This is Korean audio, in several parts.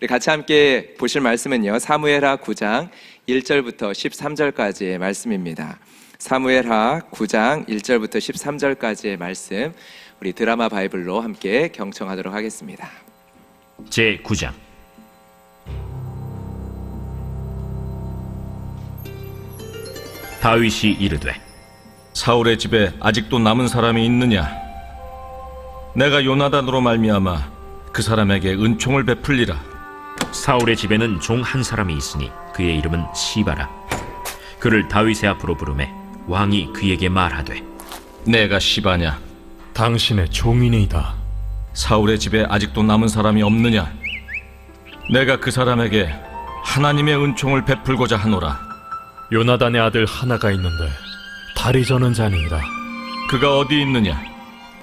우리 같이 함께 보실 말씀은요, 사무엘하 9장 1절부터 13절까지의 말씀입니다. 사무엘하 9장 1절부터 13절까지의 말씀, 우리 드라마 바이블로 함께 경청하도록 하겠습니다. 제9장. 다윗이 이르되, 사울의 집에 아직도 남은 사람이 있느냐? 내가 요나단으로 말미암아 그 사람에게 은총을 베풀리라. 사울의 집에는 종 한 사람이 있으니 그의 이름은 시바라. 그를 다윗의 앞으로 부르매 왕이 그에게 말하되, 내가 시바냐? 당신의 종이니이다. 사울의 집에 아직도 남은 사람이 없느냐? 내가 그 사람에게 하나님의 은총을 베풀고자 하노라. 요나단의 아들 하나가 있는데 다리 저는 자니이다. 그가 어디 있느냐?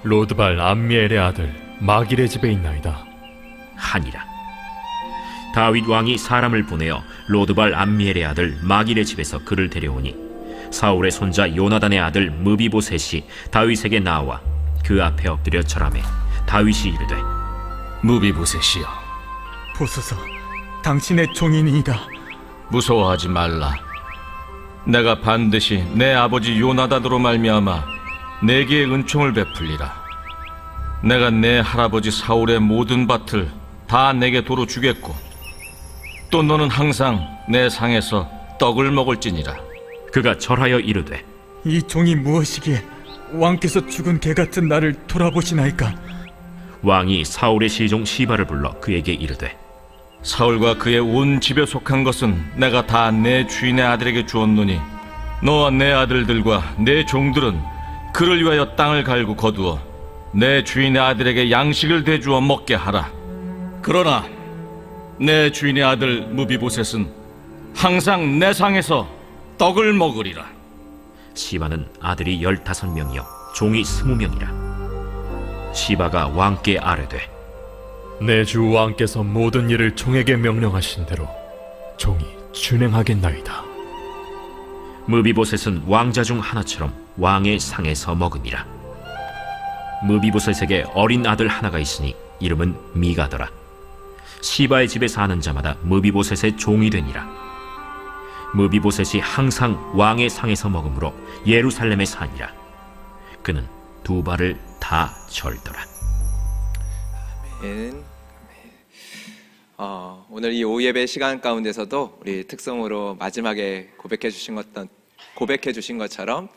로드발 암미엘의 아들 마길의 집에 있나이다 하니라. 다윗 왕이 사람을 보내어 로드발 암미엘의 아들 마길의 집에서 그를 데려오니 사울의 손자 요나단의 아들 무비보셋이 다윗에게 나와 그 앞에 엎드려 절하매 다윗이 이르되, 무비보셋이여, 보소서, 당신의 종이니이다. 무서워하지 말라. 내가 반드시 내 아버지 요나단으로 말미암아 내게 은총을 베풀리라. 내가 내 할아버지 사울의 모든 밭을 다 내게 도로 주겠고 또 너는 항상 내 상에서 떡을 먹을지니라. 그가 절하여 이르되, 이 종이 무엇이기에 왕께서 죽은 개 같은 나를 돌아보시나이까? 왕이 사울의 시종 시바를 불러 그에게 이르되, 사울과 그의 온 집에 속한 것은 내가 다 내 주인의 아들에게 주었노니 너와 내 아들들과 내 종들은 그를 위하여 땅을 갈고 거두어 내 주인의 아들에게 양식을 대주어 먹게 하라. 그러나 내 주인의 아들 무비보셋은 항상 내 상에서 떡을 먹으리라. 시바는 아들이 15명이요 종이 20명이라. 시바가 왕께 아뢰되, 내 주 왕께서 모든 일을 종에게 명령하신 대로 종이 준행하겠나이다. 무비보셋은 왕자 중 하나처럼 왕의 상에서 먹으니라. 무비보셋에게 어린 아들 하나가 있으니 이름은 미가더라. 시바의 집에 사는 자마다 무비보셋의 종이 되니라. 무비보셋이 항상 왕의 상에서 먹으므로 예루살렘에 사니라. 그는 두 발을 다 절더라. 아멘. 오늘 이 오예배 시간 가운데서도 우리 특성으로 마지막에 고백해 주신 것처럼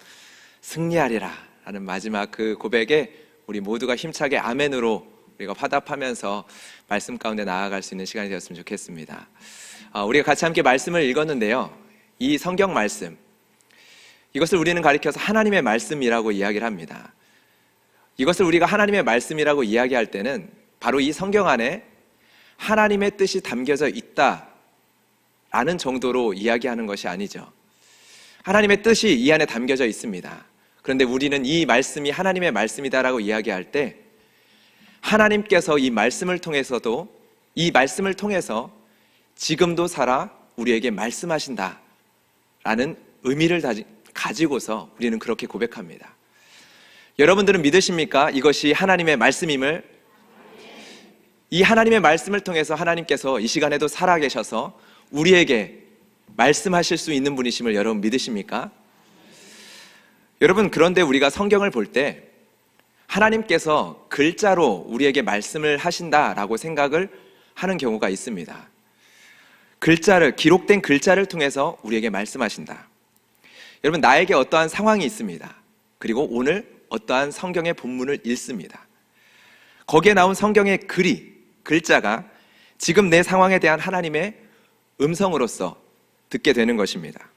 승리하리라 라는 마지막 그 고백에 우리 모두가 힘차게 아멘으로 우리가 화답하면서 말씀 가운데 나아갈 수 있는 시간이 되었으면 좋겠습니다. 우리가 같이 함께 말씀을 읽었는데요, 이 성경 말씀, 이것을 우리는 가리켜서 하나님의 말씀이라고 이야기를 합니다. 이것을 우리가 하나님의 말씀이라고 이야기할 때는 바로 이 성경 안에 하나님의 뜻이 담겨져 있다라는 정도로 이야기하는 것이 아니죠. 하나님의 뜻이 이 안에 담겨져 있습니다. 그런데 우리는 이 말씀이 하나님의 말씀이다라고 이야기할 때 하나님께서 이 말씀을 통해서 지금도 살아 우리에게 말씀하신다라는 의미를 가지고서 우리는 그렇게 고백합니다. 여러분들은 믿으십니까? 이것이 하나님의 말씀임을? 이 하나님의 말씀을 통해서 하나님께서 이 시간에도 살아계셔서 우리에게 말씀하실 수 있는 분이심을 여러분 믿으십니까? 여러분, 그런데 우리가 성경을 볼 때 하나님께서 글자로 우리에게 말씀을 하신다라고 생각을 하는 경우가 있습니다. 기록된 글자를 통해서 우리에게 말씀하신다. 여러분, 나에게 어떠한 상황이 있습니다. 그리고 오늘 어떠한 성경의 본문을 읽습니다. 거기에 나온 성경의 글자가 지금 내 상황에 대한 하나님의 음성으로서 듣게 되는 것입니다.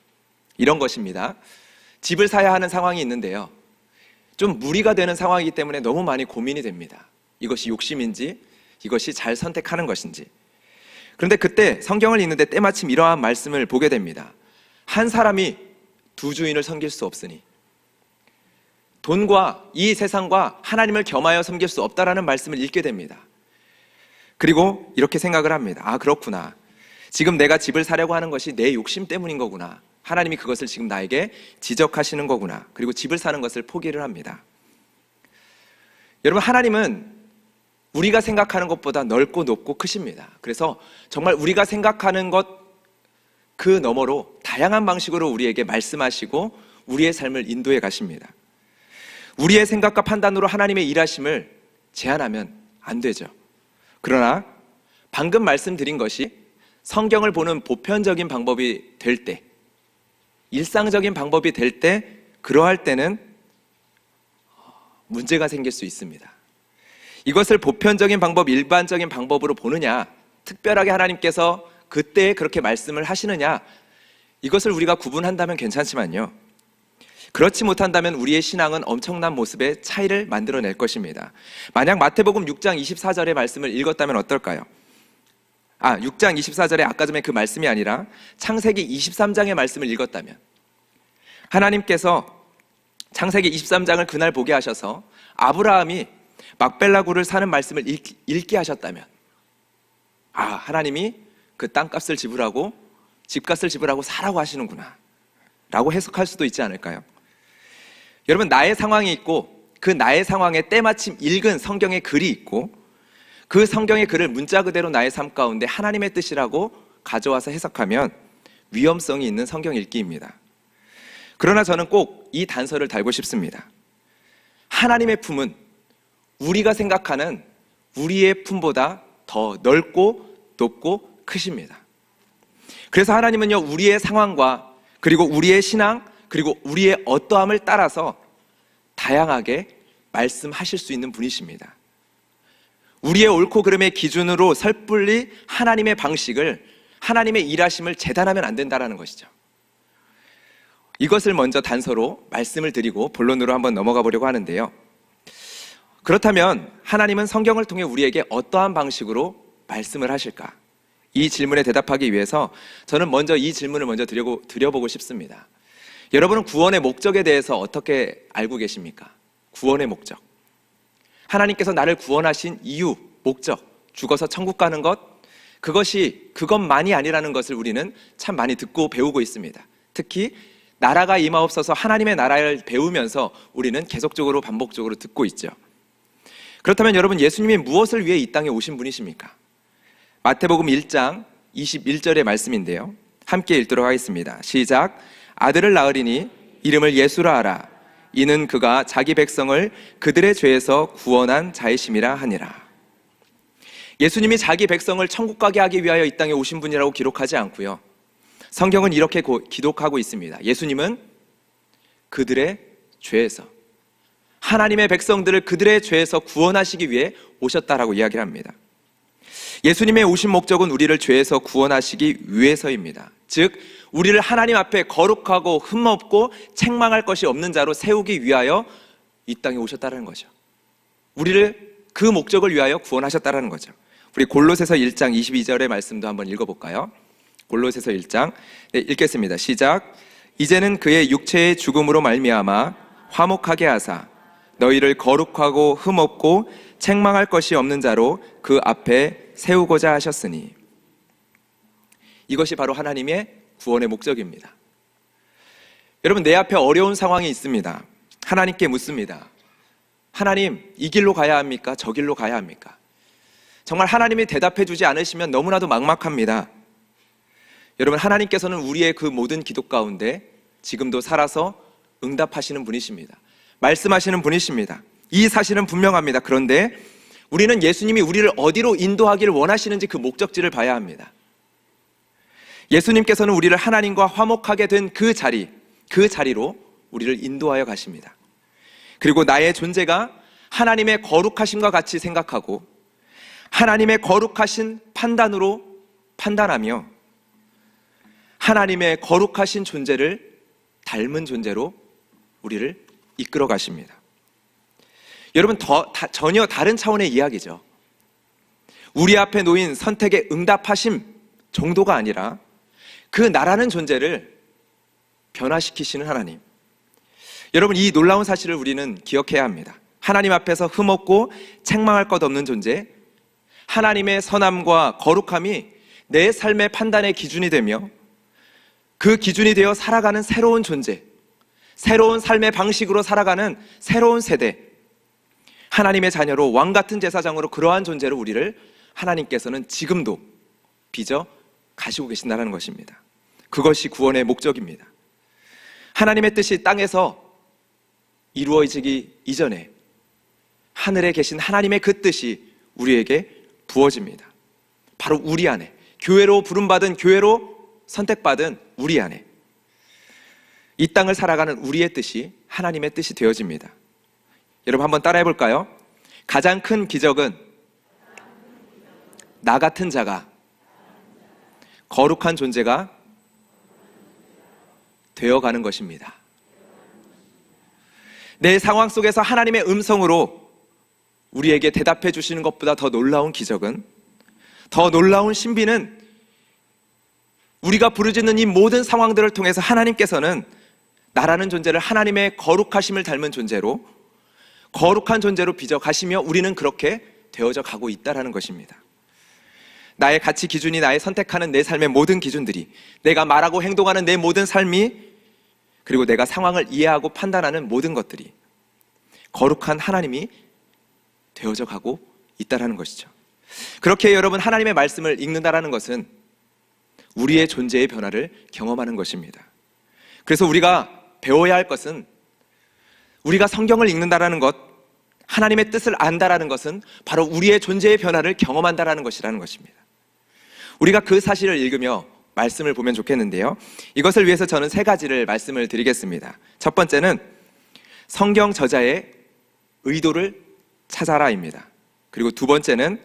이런 것입니다. 집을 사야 하는 상황이 있는데요, 좀 무리가 되는 상황이기 때문에 너무 많이 고민이 됩니다. 이것이 욕심인지, 이것이 잘 선택하는 것인지. 그런데 그때 성경을 읽는데 때마침 이러한 말씀을 보게 됩니다. 한 사람이 두 주인을 섬길 수 없으니, 돈과 이 세상과 하나님을 겸하여 섬길 수 없다라는 말씀을 읽게 됩니다. 그리고 이렇게 생각을 합니다. 그렇구나. 지금 내가 집을 사려고 하는 것이 내 욕심 때문인 거구나. 하나님이 그것을 지금 나에게 지적하시는 거구나. 그리고 집을 사는 것을 포기를 합니다. 여러분, 하나님은 우리가 생각하는 것보다 넓고 높고 크십니다. 그래서 정말 우리가 생각하는 것 그 너머로 다양한 방식으로 우리에게 말씀하시고 우리의 삶을 인도해 가십니다. 우리의 생각과 판단으로 하나님의 일하심을 제한하면 안 되죠. 그러나 방금 말씀드린 것이 성경을 보는 보편적인 방법이 될 때, 일상적인 방법이 될 때, 그러할 때는 문제가 생길 수 있습니다. 이것을 보편적인 방법, 일반적인 방법으로 보느냐, 특별하게 하나님께서 그때 그렇게 말씀을 하시느냐, 이것을 우리가 구분한다면 괜찮지만요, 그렇지 못한다면 우리의 신앙은 엄청난 모습의 차이를 만들어낼 것입니다. 만약 마태복음 6장 24절의 말씀을 읽었다면 어떨까요? 6장 24절에 아까 전에 그 말씀이 아니라 창세기 23장의 말씀을 읽었다면, 하나님께서 창세기 23장을 그날 보게 하셔서 아브라함이 막벨라굴을 사는 말씀을 읽게 하셨다면, 하나님이 그 땅값을 지불하고 집값을 지불하고 사라고 하시는구나 라고 해석할 수도 있지 않을까요? 여러분, 나의 상황이 있고 그 나의 상황에 때마침 읽은 성경의 글이 있고 그 성경의 글을 문자 그대로 나의 삶 가운데 하나님의 뜻이라고 가져와서 해석하면 위험성이 있는 성경 읽기입니다. 그러나 저는 꼭 이 단서를 달고 싶습니다. 하나님의 품은 우리가 생각하는 우리의 품보다 더 넓고 높고 크십니다. 그래서 하나님은요, 우리의 상황과 그리고 우리의 신앙 그리고 우리의 어떠함을 따라서 다양하게 말씀하실 수 있는 분이십니다. 우리의 옳고 그름의 기준으로 섣불리 하나님의 방식을, 하나님의 일하심을 재단하면 안 된다는 것이죠. 이것을 먼저 단서로 말씀을 드리고 본론으로 한번 넘어가 보려고 하는데요. 그렇다면 하나님은 성경을 통해 우리에게 어떠한 방식으로 말씀을 하실까? 이 질문에 대답하기 위해서 저는 먼저 이 질문을 먼저 드려보고 싶습니다. 여러분은 구원의 목적에 대해서 어떻게 알고 계십니까? 구원의 목적, 하나님께서 나를 구원하신 이유, 목적, 죽어서 천국 가는 것, 그것만이 아니라는 것을 우리는 참 많이 듣고 배우고 있습니다. 특히 나라가 임하옵소서, 하나님의 나라를 배우면서 우리는 계속적으로 반복적으로 듣고 있죠. 그렇다면 여러분, 예수님이 무엇을 위해 이 땅에 오신 분이십니까? 마태복음 1장 21절의 말씀인데요, 함께 읽도록 하겠습니다. 시작. 아들을 낳으리니 이름을 예수라 하라. 이는 그가 자기 백성을 그들의 죄에서 구원한 자이심이라 하니라. 예수님이 자기 백성을 천국 가게 하기 위하여 이 땅에 오신 분이라고 기록하지 않고요, 성경은 이렇게 기록하고 있습니다. 예수님은 그들의 죄에서, 하나님의 백성들을 그들의 죄에서 구원하시기 위해 오셨다라고 이야기를 합니다. 예수님의 오신 목적은 우리를 죄에서 구원하시기 위해서입니다. 즉, 우리를 하나님 앞에 거룩하고 흠없고 책망할 것이 없는 자로 세우기 위하여 이 땅에 오셨다는 거죠. 우리를 그 목적을 위하여 구원하셨다는 거죠. 우리 골로새서 1장 22절의 말씀도 한번 읽어볼까요? 골로새서 1장 읽겠습니다. 시작. 이제는 그의 육체의 죽음으로 말미암아 화목하게 하사 너희를 거룩하고 흠없고 책망할 것이 없는 자로 그 앞에 세우고자 하셨으니. 이것이 바로 하나님의 구원의 목적입니다. 여러분, 내 앞에 어려운 상황이 있습니다. 하나님께 묻습니다. 하나님, 이 길로 가야 합니까? 저 길로 가야 합니까? 정말 하나님이 대답해 주지 않으시면 너무나도 막막합니다. 여러분, 하나님께서는 우리의 그 모든 기도 가운데 지금도 살아서 응답하시는 분이십니다. 말씀하시는 분이십니다. 이 사실은 분명합니다. 그런데 우리는 예수님이 우리를 어디로 인도하기를 원하시는지 그 목적지를 봐야 합니다. 예수님께서는 우리를 하나님과 화목하게 된 그 자리로 우리를 인도하여 가십니다. 그리고 나의 존재가 하나님의 거룩하심과 같이 생각하고 하나님의 거룩하신 판단으로 판단하며 하나님의 거룩하신 존재를 닮은 존재로 우리를 이끌어 가십니다. 여러분, 전혀 다른 차원의 이야기죠. 우리 앞에 놓인 선택에 응답하심 정도가 아니라 그 나라는 존재를 변화시키시는 하나님. 여러분, 이 놀라운 사실을 우리는 기억해야 합니다. 하나님 앞에서 흠없고 책망할 것 없는 존재, 하나님의 선함과 거룩함이 내 삶의 판단의 기준이 되며 그 기준이 되어 살아가는 새로운 존재, 새로운 삶의 방식으로 살아가는 새로운 세대, 하나님의 자녀로 왕 같은 제사장으로 그러한 존재로 우리를 하나님께서는 지금도 빚어 가시고 계신다는 것입니다. 그것이 구원의 목적입니다. 하나님의 뜻이 땅에서 이루어지기 이전에 하늘에 계신 하나님의 그 뜻이 우리에게 부어집니다. 바로 우리 안에, 교회로 부름받은, 교회로 선택받은 우리 안에 이 땅을 살아가는 우리의 뜻이 하나님의 뜻이 되어집니다. 여러분 한번 따라해 볼까요? 가장 큰 기적은 나 같은 자가 거룩한 존재가 되어가는 것입니다. 내 상황 속에서 하나님의 음성으로 우리에게 대답해 주시는 것보다 더 놀라운 기적은, 더 놀라운 신비는 우리가 부르짖는 이 모든 상황들을 통해서 하나님께서는 나라는 존재를 하나님의 거룩하심을 닮은 존재로, 거룩한 존재로 빚어 가시며 우리는 그렇게 되어져 가고 있다는 것입니다. 나의 가치 기준이, 나의 선택하는 내 삶의 모든 기준들이, 내가 말하고 행동하는 내 모든 삶이, 그리고 내가 상황을 이해하고 판단하는 모든 것들이 거룩한 하나님이 되어져 가고 있다는 것이죠. 그렇게 여러분, 하나님의 말씀을 읽는다는 것은 우리의 존재의 변화를 경험하는 것입니다. 그래서 우리가 배워야 할 것은, 우리가 성경을 읽는다는 것, 하나님의 뜻을 안다라는 것은 바로 우리의 존재의 변화를 경험한다라는 것이라는 것입니다. 우리가 그 사실을 읽으며 말씀을 보면 좋겠는데요, 이것을 위해서 저는 3가지를 말씀을 드리겠습니다. 첫 번째는 성경 저자의 의도를 찾아라입니다. 그리고 두 번째는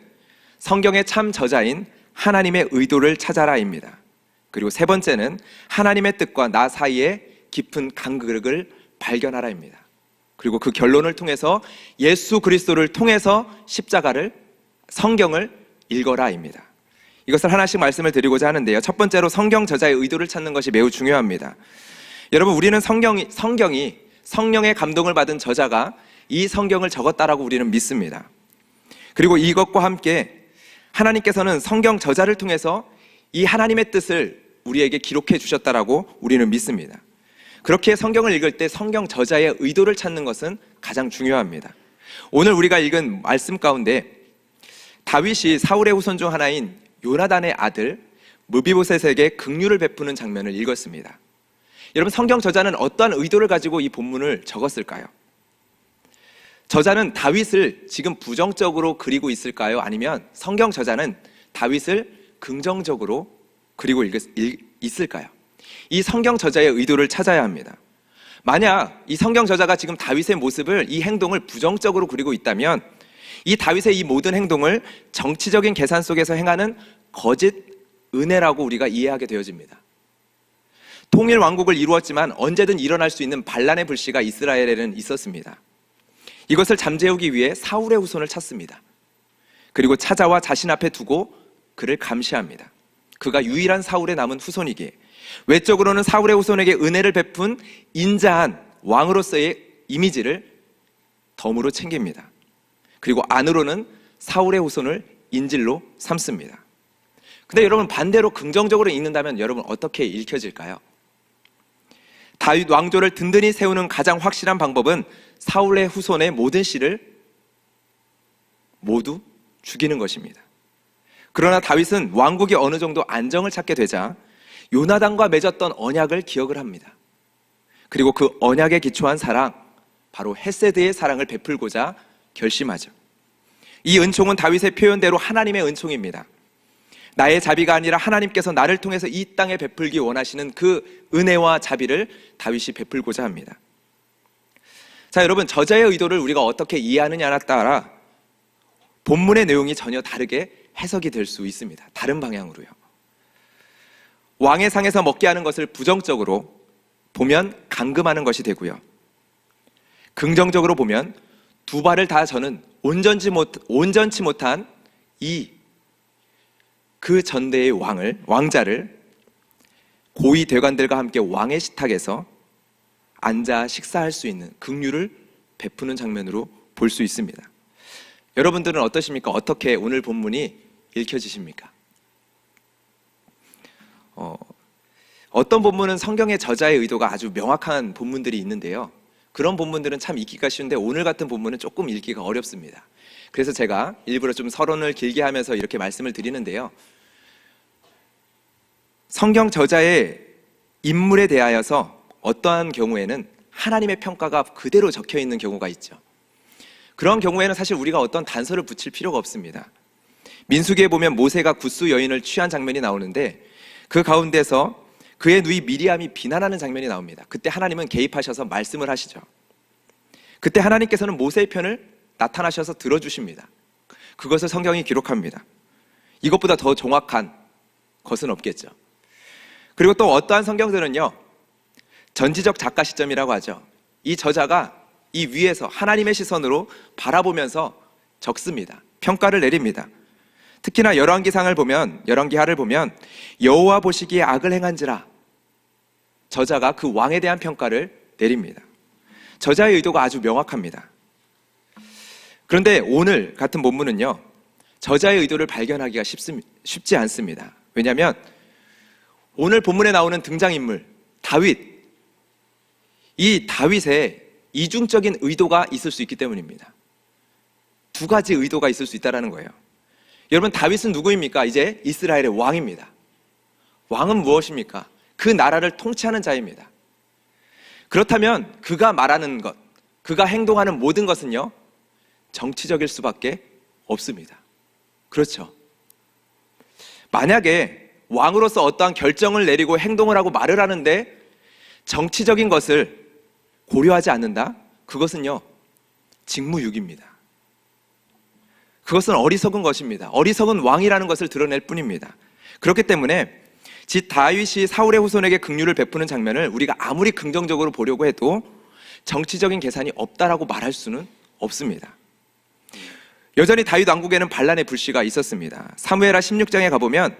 성경의 참 저자인 하나님의 의도를 찾아라입니다. 그리고 세 번째는 하나님의 뜻과 나 사이의 깊은 간극을 발견하라입니다. 그리고 그 결론을 통해서 예수 그리스도를 통해서 십자가를, 성경을 읽어라입니다. 이것을 하나씩 말씀을 드리고자 하는데요, 첫 번째로 성경 저자의 의도를 찾는 것이 매우 중요합니다. 여러분, 우리는 성경이 성령의 감동을 받은 저자가 이 성경을 적었다라고 우리는 믿습니다. 그리고 이것과 함께 하나님께서는 성경 저자를 통해서 이 하나님의 뜻을 우리에게 기록해 주셨다라고 우리는 믿습니다. 그렇게 성경을 읽을 때 성경 저자의 의도를 찾는 것은 가장 중요합니다. 오늘 우리가 읽은 말씀 가운데 다윗이 사울의 후손 중 하나인 요나단의 아들 무비보셋에게 긍휼을 베푸는 장면을 읽었습니다. 여러분, 성경 저자는 어떠한 의도를 가지고 이 본문을 적었을까요? 저자는 다윗을 지금 부정적으로 그리고 있을까요? 아니면 성경 저자는 다윗을 긍정적으로 그리고 있을까요? 이 성경 저자의 의도를 찾아야 합니다. 만약 이 성경 저자가 지금 다윗의 모습을, 이 행동을 부정적으로 그리고 있다면 이 다윗의 이 모든 행동을 정치적인 계산 속에서 행하는 거짓 은혜라고 우리가 이해하게 되어집니다. 통일 왕국을 이루었지만 언제든 일어날 수 있는 반란의 불씨가 이스라엘에는 있었습니다. 이것을 잠재우기 위해 사울의 후손을 찾습니다. 그리고 찾아와 자신 앞에 두고 그를 감시합니다. 그가 유일한 사울의 남은 후손이기에 외적으로는 사울의 후손에게 은혜를 베푼 인자한 왕으로서의 이미지를 덤으로 챙깁니다. 그리고 안으로는 사울의 후손을 인질로 삼습니다. 근데 여러분, 반대로 긍정적으로 읽는다면 여러분 어떻게 읽혀질까요? 다윗 왕조를 든든히 세우는 가장 확실한 방법은 사울의 후손의 모든 씨를 모두 죽이는 것입니다. 그러나 다윗은 왕국이 어느 정도 안정을 찾게 되자 요나단과 맺었던 언약을 기억을 합니다. 그리고 그 언약에 기초한 사랑, 바로 헤세드의 사랑을 베풀고자 결심하죠. 이 은총은 다윗의 표현대로 하나님의 은총입니다. 나의 자비가 아니라 하나님께서 나를 통해서 이 땅에 베풀기 원하시는 그 은혜와 자비를 다윗이 베풀고자 합니다. 자, 여러분, 저자의 의도를 우리가 어떻게 이해하느냐에 따라 본문의 내용이 전혀 다르게 해석이 될 수 있습니다. 다른 방향으로요. 왕의 상에서 먹게 하는 것을 부정적으로 보면 감금하는 것이 되고요, 긍정적으로 보면 두 발을 다 저는 온전치 못한 그 전대의 왕자를 고위 대관들과 함께 왕의 식탁에서 앉아 식사할 수 있는 긍휼을 베푸는 장면으로 볼 수 있습니다. 여러분들은 어떠십니까? 어떻게 오늘 본문이 읽혀지십니까? 어떤 본문은 성경의 저자의 의도가 아주 명확한 본문들이 있는데요, 그런 본문들은 참 읽기가 쉬운데 오늘 같은 본문은 조금 읽기가 어렵습니다. 그래서 제가 일부러 좀 서론을 길게 하면서 이렇게 말씀을 드리는데요. 성경 저자의 인물에 대하여서 어떠한 경우에는 하나님의 평가가 그대로 적혀 있는 경우가 있죠. 그런 경우에는 사실 우리가 어떤 단서를 붙일 필요가 없습니다. 민수기에 보면 모세가 굿수 여인을 취한 장면이 나오는데 그 가운데서 그의 누이 미리암이 비난하는 장면이 나옵니다. 그때 하나님은 개입하셔서 말씀을 하시죠. 그때 하나님께서는 모세의 편을 나타나셔서 들어주십니다. 그것을 성경이 기록합니다. 이것보다 더 정확한 것은 없겠죠. 그리고 또 어떠한 성경들은요, 전지적 작가 시점이라고 하죠. 이 저자가 이 위에서 하나님의 시선으로 바라보면서 적습니다. 평가를 내립니다. 특히나 열왕기하를 보면 여호와 보시기에 악을 행한지라, 저자가 그 왕에 대한 평가를 내립니다. 저자의 의도가 아주 명확합니다. 그런데 오늘 같은 본문은요, 저자의 의도를 발견하기가 쉽지 않습니다. 왜냐하면 오늘 본문에 나오는 등장인물 다윗, 이 다윗의 이중적인 의도가 있을 수 있기 때문입니다. 두 가지 의도가 있을 수 있다는 거예요. 여러분, 다윗은 누구입니까? 이제 이스라엘의 왕입니다. 왕은 무엇입니까? 그 나라를 통치하는 자입니다. 그렇다면 그가 말하는 것, 그가 행동하는 모든 것은요, 정치적일 수밖에 없습니다. 그렇죠. 만약에 왕으로서 어떠한 결정을 내리고 행동을 하고 말을 하는데 정치적인 것을 고려하지 않는다? 그것은요, 직무유기입니다. 그것은 어리석은 것입니다. 어리석은 왕이라는 것을 드러낼 뿐입니다. 그렇기 때문에 다윗이 사울의 후손에게 긍휼을 베푸는 장면을 우리가 아무리 긍정적으로 보려고 해도 정치적인 계산이 없다라고 말할 수는 없습니다. 여전히 다윗 왕국에는 반란의 불씨가 있었습니다. 사무엘하 16장에 가보면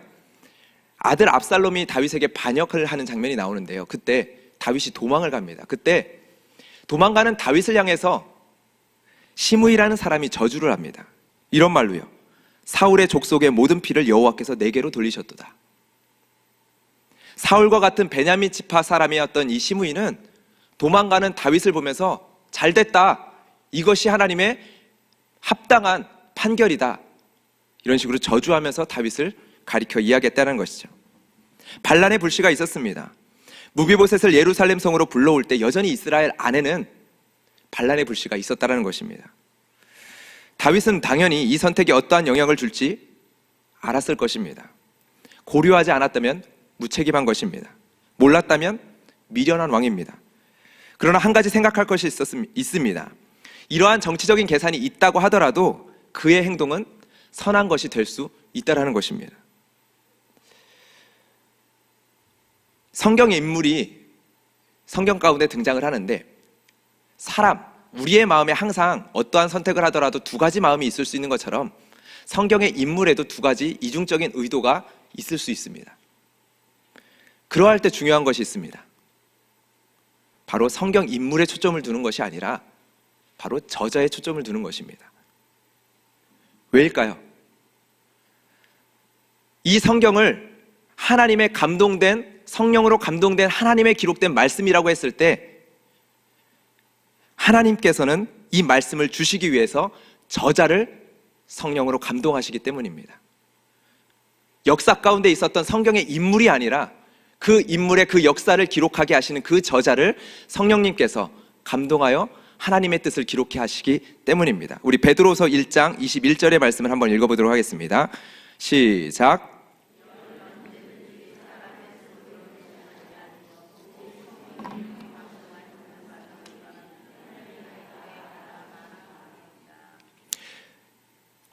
아들 압살롬이 다윗에게 반역을 하는 장면이 나오는데요. 그때 다윗이 도망을 갑니다. 그때 도망가는 다윗을 향해서 시므이라는 사람이 저주를 합니다. 이런 말로요, 사울의 족속의 모든 피를 여호와께서 내게로 돌리셨도다. 사울과 같은 베냐민 지파 사람이었던 이 시므이는 도망가는 다윗을 보면서 잘됐다, 이것이 하나님의 합당한 판결이다, 이런 식으로 저주하면서 다윗을 가리켜 이야기했다는 것이죠. 반란의 불씨가 있었습니다. 무비보셋을 예루살렘 성으로 불러올 때 여전히 이스라엘 안에는 반란의 불씨가 있었다는 것입니다. 다윗은 당연히 이 선택이 어떠한 영향을 줄지 알았을 것입니다. 고려하지 않았다면 무책임한 것입니다. 몰랐다면 미련한 왕입니다. 그러나 한 가지 생각할 것이 있습니다. 이러한 정치적인 계산이 있다고 하더라도 그의 행동은 선한 것이 될 수 있다는 것입니다. 성경의 인물이 성경 가운데 등장을 하는데 우리의 마음에 항상 어떠한 선택을 하더라도 두 가지 마음이 있을 수 있는 것처럼 성경의 인물에도 두 가지 이중적인 의도가 있을 수 있습니다. 그러할 때 중요한 것이 있습니다. 바로 성경 인물에 초점을 두는 것이 아니라 바로 저자에 초점을 두는 것입니다. 왜일까요? 이 성경을 하나님의 성령으로 감동된 하나님의 기록된 말씀이라고 했을 때 하나님께서는 이 말씀을 주시기 위해서 저자를 성령으로 감동하시기 때문입니다. 역사 가운데 있었던 성경의 인물이 아니라 그 인물의 그 역사를 기록하게 하시는 그 저자를 성령님께서 감동하여 하나님의 뜻을 기록해 하시기 때문입니다. 우리 베드로서 1장 21절의 말씀을 한번 읽어보도록 하겠습니다. 시작.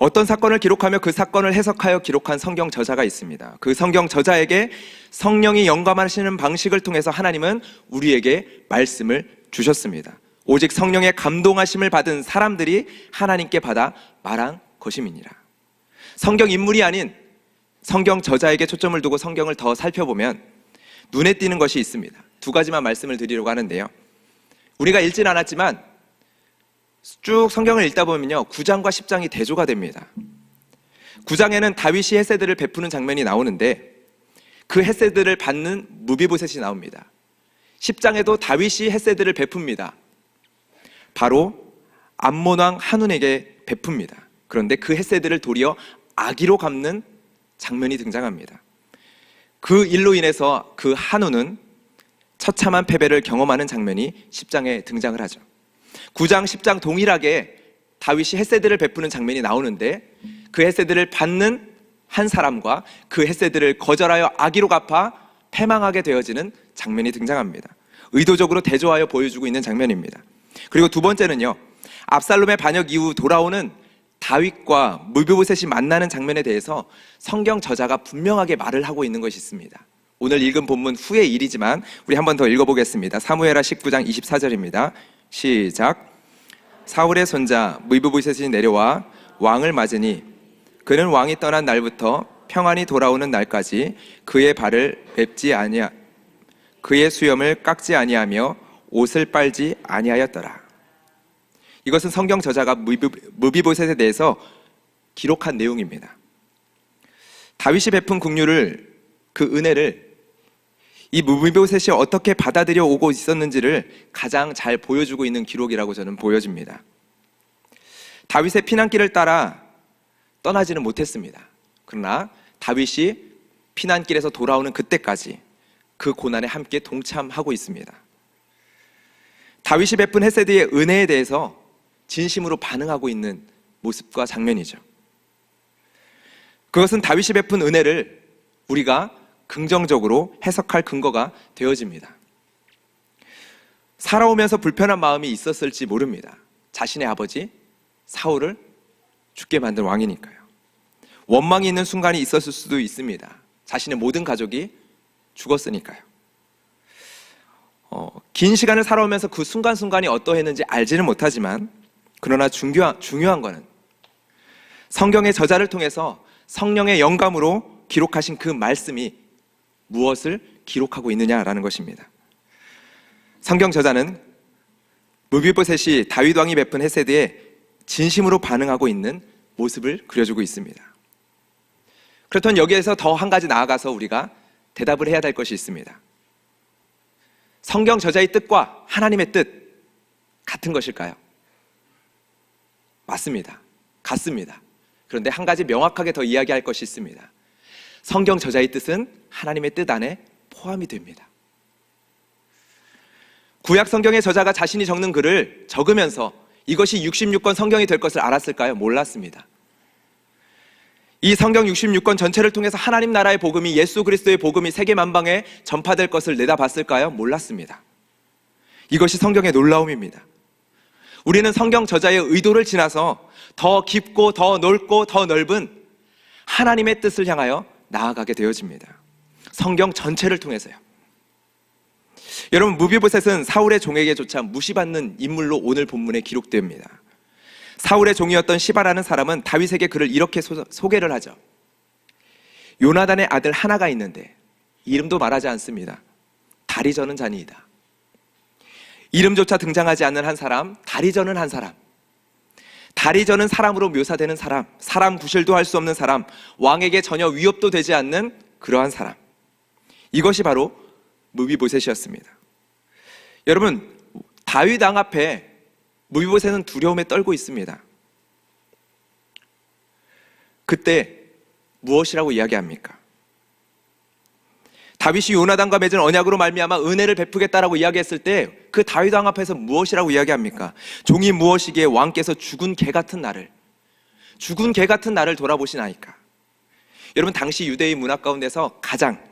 어떤 사건을 기록하며 그 사건을 해석하여 기록한 성경 저자가 있습니다. 그 성경 저자에게 성령이 영감하시는 방식을 통해서 하나님은 우리에게 말씀을 주셨습니다. 오직 성령의 감동하심을 받은 사람들이 하나님께 받아 말한 것임이니라. 성경 인물이 아닌 성경 저자에게 초점을 두고 성경을 더 살펴보면 눈에 띄는 것이 있습니다. 두 가지만 말씀을 드리려고 하는데요. 우리가 읽진 않았지만 쭉 성경을 읽다 보면요, 9장과 10장이 대조가 됩니다. 9장에는 다윗이 헷세들을 베푸는 장면이 나오는데 그 헷세들을 받는 무비보셋이 나옵니다. 10장에도 다윗이 헷세들을 베풉니다. 바로 암몬 왕 한운에게 베풉니다. 그런데 그 헤세드를 도리어 악의로 갚는 장면이 등장합니다. 그 일로 인해서 그 한운은 처참한 패배를 경험하는 장면이 10장에 등장을 하죠. 9장, 10장 동일하게 다윗이 헤세드를 베푸는 장면이 나오는데 그 헤세드를 받는 한 사람과 그 헤세드를 거절하여 악의로 갚아 패망하게 되어지는 장면이 등장합니다. 의도적으로 대조하여 보여주고 있는 장면입니다. 그리고 두 번째는요, 압살롬의 반역 이후 돌아오는 다윗과 무비보셋이 만나는 장면에 대해서 성경 저자가 분명하게 말을 하고 있는 것이 있습니다. 오늘 읽은 본문 후의 일이지만 우리 한 번 더 읽어보겠습니다. 사무엘하 19장 24절입니다. 시작. 사울의 손자 무비보셋이 내려와 왕을 맞으니 그는 왕이 떠난 날부터 평안히 돌아오는 날까지 그의 발을 뵙지 아니하 그의 수염을 깎지 아니하며 옷을 빨지 아니하였더라. 이것은 성경 저자가 무비보셋에 대해서 기록한 내용입니다. 다윗이 베푼 긍휼을, 그 은혜를 이 무비보셋이 어떻게 받아들여 오고 있었는지를 가장 잘 보여주고 있는 기록이라고 저는 보여집니다. 다윗의 피난길을 따라 떠나지는 못했습니다. 그러나 다윗이 피난길에서 돌아오는 그때까지 그 고난에 함께 동참하고 있습니다. 다윗이 베푼 헤세드의 은혜에 대해서 진심으로 반응하고 있는 모습과 장면이죠. 그것은 다윗이 베푼 은혜를 우리가 긍정적으로 해석할 근거가 되어집니다. 살아오면서 불편한 마음이 있었을지 모릅니다. 자신의 아버지 사울을 죽게 만든 왕이니까요. 원망이 있는 순간이 있었을 수도 있습니다. 자신의 모든 가족이 죽었으니까요. 긴 시간을 살아오면서 그 순간순간이 어떠했는지 알지는 못하지만, 그러나 중요한 것은 성경의 저자를 통해서 성령의 영감으로 기록하신 그 말씀이 무엇을 기록하고 있느냐라는 것입니다. 성경 저자는 무비보셋이 다윗 왕이 베푼 헤세드에 진심으로 반응하고 있는 모습을 그려주고 있습니다. 그렇다면 여기에서 더 한 가지 나아가서 우리가 대답을 해야 될 것이 있습니다. 성경 저자의 뜻과 하나님의 뜻 같은 것일까요? 맞습니다. 같습니다. 그런데 한 가지 명확하게 더 이야기할 것이 있습니다. 성경 저자의 뜻은 하나님의 뜻 안에 포함이 됩니다. 구약 성경의 저자가 자신이 적는 글을 적으면서 이것이 66권 성경이 될 것을 알았을까요? 몰랐습니다. 이 성경 66권 전체를 통해서 하나님 나라의 복음이, 예수 그리스도의 복음이 세계 만방에 전파될 것을 내다봤을까요? 몰랐습니다. 이것이 성경의 놀라움입니다. 우리는 성경 저자의 의도를 지나서 더 깊고 더 넓고 더 넓은 하나님의 뜻을 향하여 나아가게 되어집니다. 성경 전체를 통해서요. 여러분, 무비보셋은 사울의 종에게조차 무시받는 인물로 오늘 본문에 기록됩니다. 사울의 종이었던 시바라는 사람은 다윗에게 그를 이렇게 소개를 하죠. 요나단의 아들 하나가 있는데 이름도 말하지 않습니다. 다리 저는 자니이다. 이름조차 등장하지 않는 한 사람, 다리 저는 한 사람, 다리 저는 사람으로 묘사되는 사람, 사람 구실도 할 수 없는 사람, 왕에게 전혀 위협도 되지 않는 그러한 사람, 이것이 바로 무비보셋이었습니다. 여러분, 다윗 왕 앞에 무비보셋은 두려움에 떨고 있습니다. 그때 무엇이라고 이야기합니까? 다윗이 요나단과 맺은 언약으로 말미암아 은혜를 베푸겠다라고 이야기했을 때 그 다윗 왕 앞에서 무엇이라고 이야기합니까? 종이 무엇이기에 왕께서 죽은 개 같은 나를 돌아보시나이까? 여러분, 당시 유대의 문화 가운데서 가장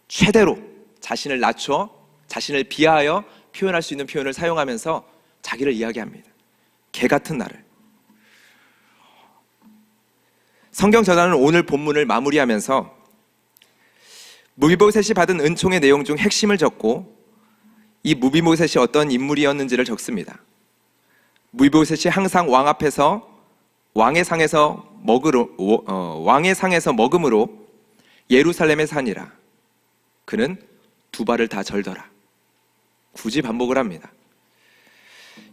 최대로 자신을 낮춰 자신을 비하하여 표현할 수 있는 표현을 사용하면서 자기를 이야기합니다. 개 같은 나를. 성경 저자는 오늘 본문을 마무리하면서 무비보셋이 받은 은총의 내용 중 핵심을 적고 이 무비보셋이 어떤 인물이었는지를 적습니다. 무비보셋이 항상 왕 앞에서 왕의 상에서 먹음으로 예루살렘에 사니라. 그는 두 발을 다 절더라. 굳이 반복을 합니다.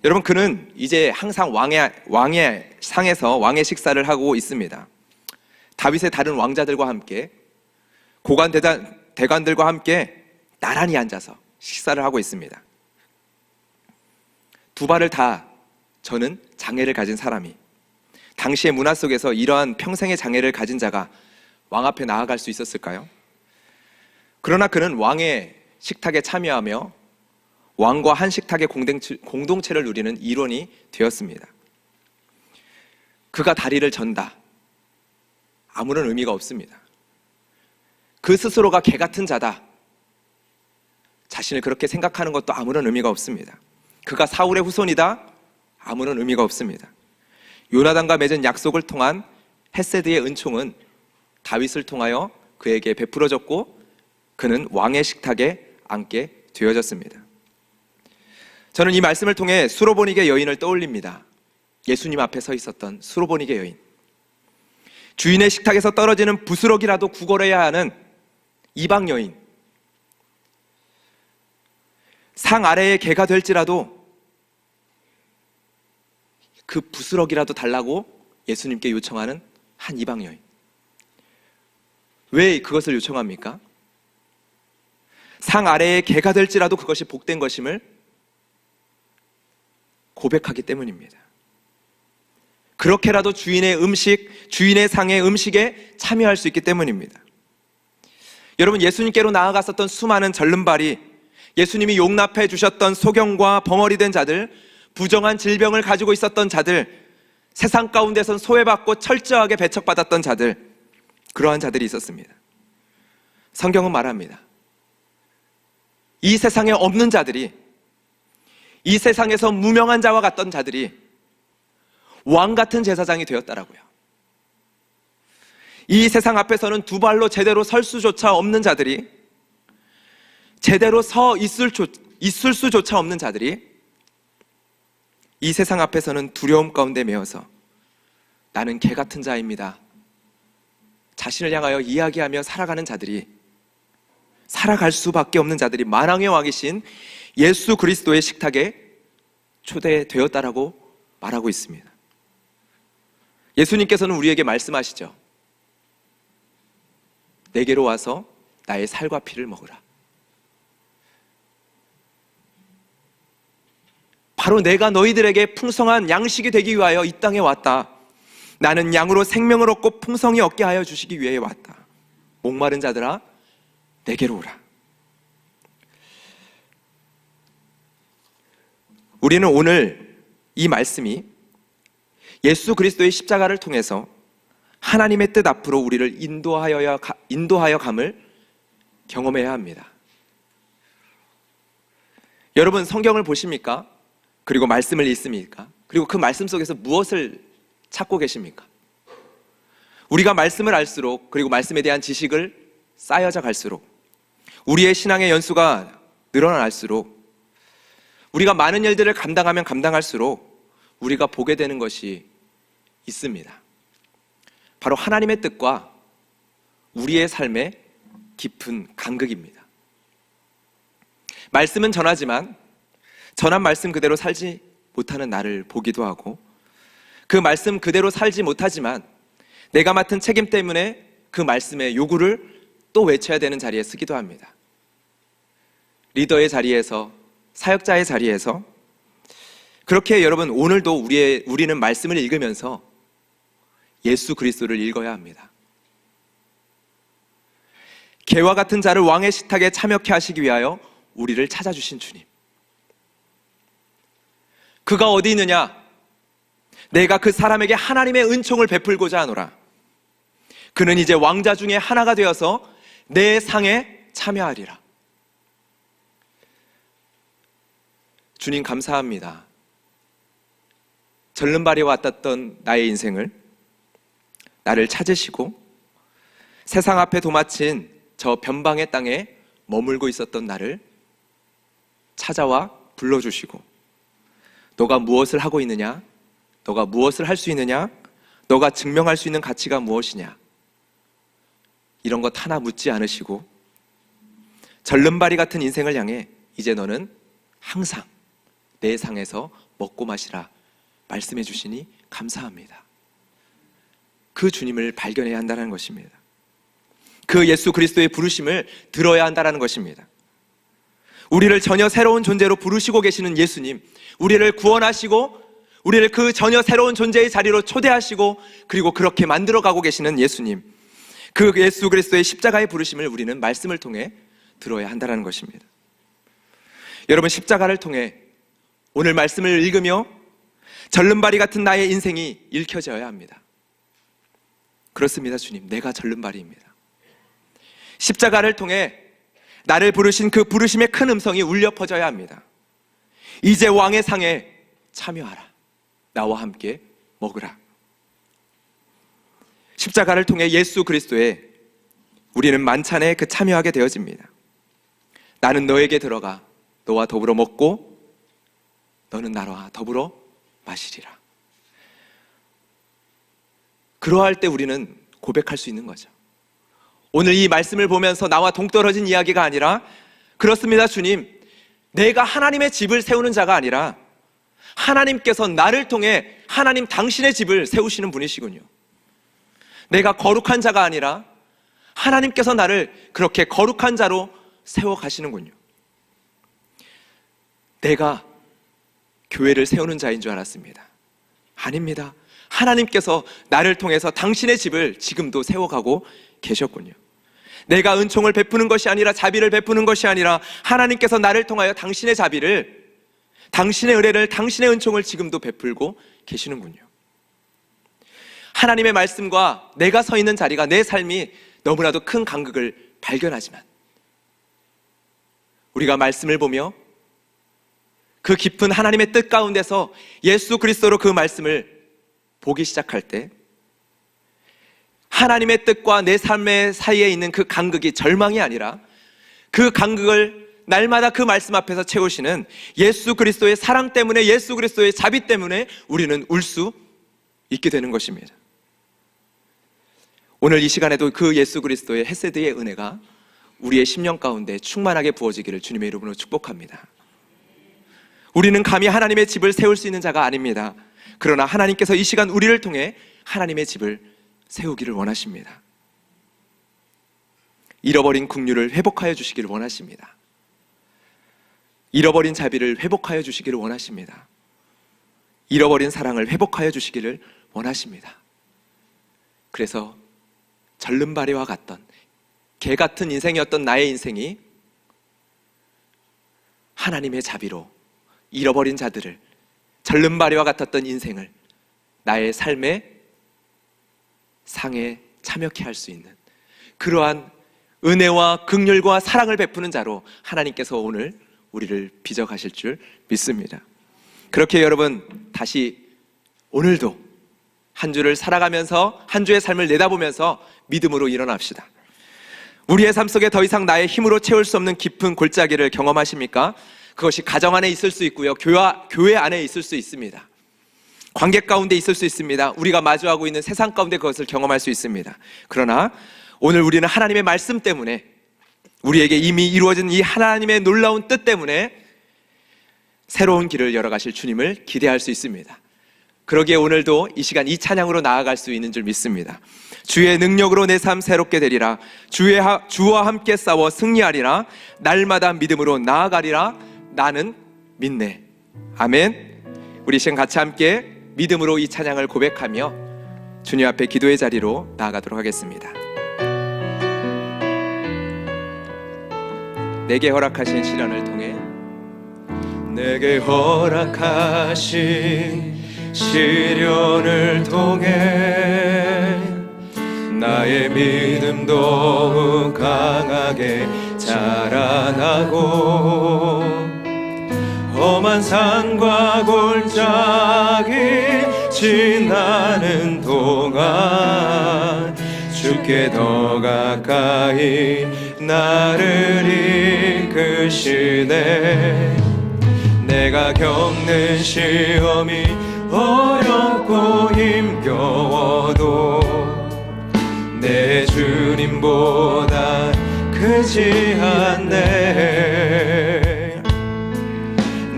여러분, 그는 이제 항상 왕의 상에서 왕의 식사를 하고 있습니다. 다윗의 다른 왕자들과 함께, 고관 대관들과 함께 나란히 앉아서 식사를 하고 있습니다. 두 발을 다 저는 장애를 가진 사람이, 당시의 문화 속에서 이러한 평생의 장애를 가진 자가 왕 앞에 나아갈 수 있었을까요? 그러나 그는 왕의 식탁에 참여하며 왕과 한 식탁의 공동체를 누리는 일원이 되었습니다. 그가 다리를 전다, 아무런 의미가 없습니다. 그 스스로가 개 같은 자다, 자신을 그렇게 생각하는 것도 아무런 의미가 없습니다. 그가 사울의 후손이다, 아무런 의미가 없습니다. 요나단과 맺은 약속을 통한 헤세드의 은총은 다윗을 통하여 그에게 베풀어졌고 그는 왕의 식탁에 앉게 되어졌습니다. 저는 이 말씀을 통해 수로보닉의 여인을 떠올립니다. 예수님 앞에 서 있었던 수로보닉의 여인, 주인의 식탁에서 떨어지는 부스럭이라도 구걸해야 하는 이방 여인, 상 아래의 개가 될지라도 그 부스럭이라도 달라고 예수님께 요청하는 한 이방 여인. 왜 그것을 요청합니까? 상 아래의 개가 될지라도 그것이 복된 것임을 고백하기 때문입니다. 그렇게라도 주인의 음식, 주인의 상의 음식에 참여할 수 있기 때문입니다. 여러분, 예수님께로 나아갔었던 수많은 절름발이, 예수님이 용납해 주셨던 소경과 벙어리 된 자들, 부정한 질병을 가지고 있었던 자들, 세상 가운데선 소외받고 철저하게 배척받았던 자들, 그러한 자들이 있었습니다. 성경은 말합니다. 이 세상에 없는 자들이, 이 세상에서 무명한 자와 같던 자들이 왕 같은 제사장이 되었다라고요. 이 세상 앞에서는 두 발로 제대로 설 수조차 없는 자들이, 제대로 서 있을 수조차 없는 자들이 이 세상 앞에서는 두려움 가운데 매여서 나는 개 같은 자입니다, 자신을 향하여 이야기하며 살아가는 자들이, 살아갈 수밖에 없는 자들이 만왕의 왕이신 예수 그리스도의 식탁에 초대되었다라고 말하고 있습니다. 예수님께서는 우리에게 말씀하시죠. 내게로 와서 나의 살과 피를 먹으라. 바로 내가 너희들에게 풍성한 양식이 되기 위하여 이 땅에 왔다. 나는 양으로 생명을 얻고 풍성히 얻게 하여 주시기 위해 왔다. 목마른 자들아, 내게로 오라. 우리는 오늘 이 말씀이 예수 그리스도의 십자가를 통해서 하나님의 뜻 앞으로 우리를 인도하여 감을 경험해야 합니다. 여러분, 성경을 보십니까? 그리고 말씀을 읽습니까? 그리고 그 말씀 속에서 무엇을 찾고 계십니까? 우리가 말씀을 알수록, 그리고 말씀에 대한 지식을 쌓여져 갈수록, 우리의 신앙의 연수가 늘어날수록, 우리가 많은 일들을 감당하면 감당할수록 우리가 보게 되는 것이 있습니다. 바로 하나님의 뜻과 우리의 삶의 깊은 간극입니다. 말씀은 전하지만 전한 말씀 그대로 살지 못하는 나를 보기도 하고, 그 말씀 그대로 살지 못하지만 내가 맡은 책임 때문에 그 말씀의 요구를 또 외쳐야 되는 자리에 서기도 합니다. 리더의 자리에서, 사역자의 자리에서. 그렇게 여러분, 오늘도 우리는 말씀을 읽으면서 예수 그리스도를 읽어야 합니다. 개와 같은 자를 왕의 식탁에 참여케 하시기 위하여 우리를 찾아주신 주님, 그가 어디 있느냐? 내가 그 사람에게 하나님의 은총을 베풀고자 하노라. 그는 이제 왕자 중에 하나가 되어서 내 상에 참여하리라. 주님, 감사합니다. 절름발이 왔던 나의 인생을, 나를 찾으시고 세상 앞에 도마친 저 변방의 땅에 머물고 있었던 나를 찾아와 불러주시고, 너가 무엇을 하고 있느냐? 너가 무엇을 할 수 있느냐? 너가 증명할 수 있는 가치가 무엇이냐? 이런 것 하나 묻지 않으시고 절름발이 같은 인생을 향해 이제 너는 항상 내 상에서 먹고 마시라 말씀해 주시니 감사합니다. 그 주님을 발견해야 한다는 것입니다. 그 예수 그리스도의 부르심을 들어야 한다는 것입니다. 우리를 전혀 새로운 존재로 부르시고 계시는 예수님, 우리를 구원하시고 우리를 그 전혀 새로운 존재의 자리로 초대하시고 그리고 그렇게 만들어가고 계시는 예수님, 그 예수 그리스도의 십자가의 부르심을 우리는 말씀을 통해 들어야 한다는 것입니다. 여러분, 십자가를 통해 오늘 말씀을 읽으며 절름발이 같은 나의 인생이 읽혀져야 합니다. 그렇습니다. 주님, 내가 절름발이입니다. 십자가를 통해 나를 부르신 그 부르심의 큰 음성이 울려 퍼져야 합니다. 이제 왕의 상에 참여하라. 나와 함께 먹으라. 십자가를 통해 예수 그리스도에 우리는 만찬에 그 참여하게 되어집니다. 나는 너에게 들어가 너와 더불어 먹고 너는 나와 더불어 마시리라. 그러할 때 우리는 고백할 수 있는 거죠. 오늘 이 말씀을 보면서 나와 동떨어진 이야기가 아니라, 그렇습니다 주님, 내가 하나님의 집을 세우는 자가 아니라 하나님께서 나를 통해 하나님 당신의 집을 세우시는 분이시군요. 내가 거룩한 자가 아니라 하나님께서 나를 그렇게 거룩한 자로 세워가시는군요. 내가 교회를 세우는 자인 줄 알았습니다. 아닙니다. 하나님께서 나를 통해서 당신의 집을 지금도 세워가고 계셨군요. 내가 은총을 베푸는 것이 아니라, 자비를 베푸는 것이 아니라 하나님께서 나를 통하여 당신의 자비를, 당신의 은혜를, 당신의 은총을 지금도 베풀고 계시는군요. 하나님의 말씀과 내가 서 있는 자리가, 내 삶이 너무나도 큰 간극을 발견하지만 우리가 말씀을 보며 그 깊은 하나님의 뜻 가운데서 예수 그리스도로 그 말씀을 보기 시작할 때 하나님의 뜻과 내 삶의 사이에 있는 그 간극이 절망이 아니라 그 간극을 날마다 그 말씀 앞에서 채우시는 예수 그리스도의 사랑 때문에, 예수 그리스도의 자비 때문에 우리는 울 수 있게 되는 것입니다. 오늘 이 시간에도 그 예수 그리스도의 헤세드의 은혜가 우리의 심령 가운데 충만하게 부어지기를 주님의 이름으로 축복합니다. 우리는 감히 하나님의 집을 세울 수 있는 자가 아닙니다. 그러나 하나님께서 이 시간 우리를 통해 하나님의 집을 세우기를 원하십니다. 잃어버린 긍휼을 회복하여 주시기를 원하십니다. 잃어버린 자비를 회복하여 주시기를 원하십니다. 잃어버린 사랑을 회복하여 주시기를 원하십니다. 그래서 절름발이와 같던, 개 같은 인생이었던 나의 인생이 하나님의 자비로 잃어버린 자들을, 절름발이와 같았던 인생을 나의 삶의 상에 참여케 할 수 있는 그러한 은혜와 긍휼과 사랑을 베푸는 자로 하나님께서 오늘 우리를 빚어가실 줄 믿습니다. 그렇게 여러분, 다시 오늘도 한 주를 살아가면서, 한 주의 삶을 내다보면서 믿음으로 일어납시다. 우리의 삶 속에 더 이상 나의 힘으로 채울 수 없는 깊은 골짜기를 경험하십니까? 그것이 가정 안에 있을 수 있고요, 교회 안에 있을 수 있습니다. 관계 가운데 있을 수 있습니다. 우리가 마주하고 있는 세상 가운데 그것을 경험할 수 있습니다. 그러나 오늘 우리는 하나님의 말씀 때문에, 우리에게 이미 이루어진 이 하나님의 놀라운 뜻 때문에 새로운 길을 열어가실 주님을 기대할 수 있습니다. 그러기에 오늘도 이 시간 이 찬양으로 나아갈 수 있는 줄 믿습니다. 주의 능력으로 내 삶 새롭게 되리라. 주와 함께 싸워 승리하리라. 날마다 믿음으로 나아가리라. 나는 믿네. 아멘. 우리 시간 같이 함께 믿음으로 이 찬양을 고백하며 주님 앞에 기도의 자리로 나아가도록 하겠습니다. 내게 허락하신 시련을 통해, 내게 허락하신 시련을 통해 나의 믿음 더욱 강하게 자라나고, 험한 산과 골짜기 지나는 동안 주께 더 가까이 나를 이끄시네. 내가 겪는 시험이 어렵고 힘겨워도 내 주님보다 크지 않네.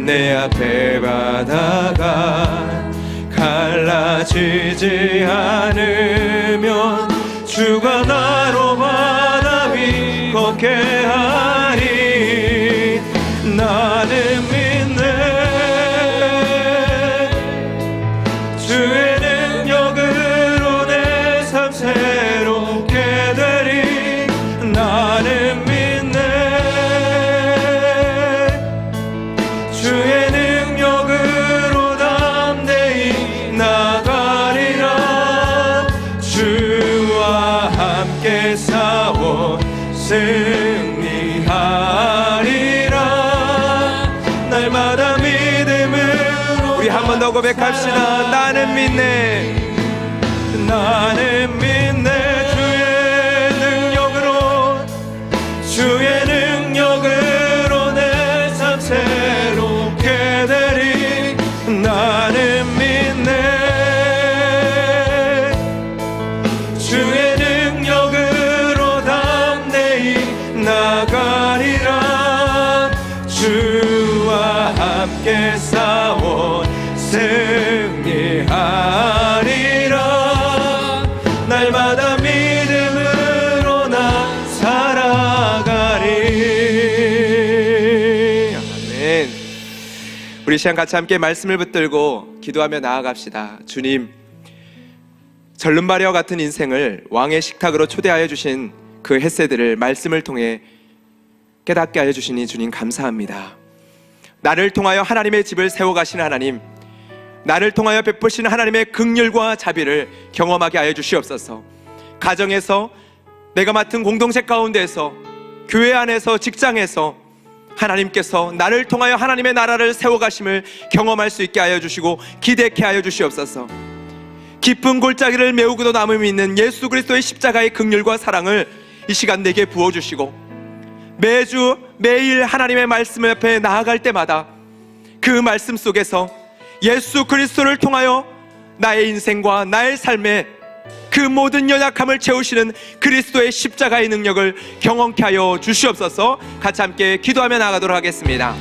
내 앞에 바다가 갈라지지 않으면 주가 나로 바다 위 걷게 하리. 나는 믿네. 승리하리라. 날마다 믿음으로 우리 한 번 더 고백합시다. 나는 믿네, 나는 믿네. 주의 능력으로 내 삶 새롭게 되리. 나는 믿네, 주의 능력으로 담대히 나가리라. 주와 함께 싸워 승리하리라. 날마다 믿음으로 나 살아가리. 아멘. 우리 시간 같이 함께 말씀을 붙들고 기도하며 나아갑시다. 주님, 절름발이와 같은 인생을 왕의 식탁으로 초대하여 주신 그 햇새들을 말씀을 통해 깨닫게 하여 주시니 주님 감사합니다. 나를 통하여 하나님의 집을 세워가시는 하나님, 나를 통하여 베푸시는 하나님의 긍휼과 자비를 경험하게 하여 주시옵소서. 가정에서, 내가 맡은 공동체 가운데에서, 교회 안에서, 직장에서 하나님께서 나를 통하여 하나님의 나라를 세워가심을 경험할 수 있게 하여 주시고 기대케 하여 주시옵소서. 깊은 골짜기를 메우고도 남음이 있는 예수 그리스도의 십자가의 긍휼과 사랑을 이 시간 내게 부어주시고, 매주 매일 하나님의 말씀 옆에 나아갈 때마다 그 말씀 속에서 예수 그리스도를 통하여 나의 인생과 나의 삶에 그 모든 연약함을 채우시는 그리스도의 십자가의 능력을 경험케 하여 주시옵소서. 같이 함께 기도하며 나아가도록 하겠습니다.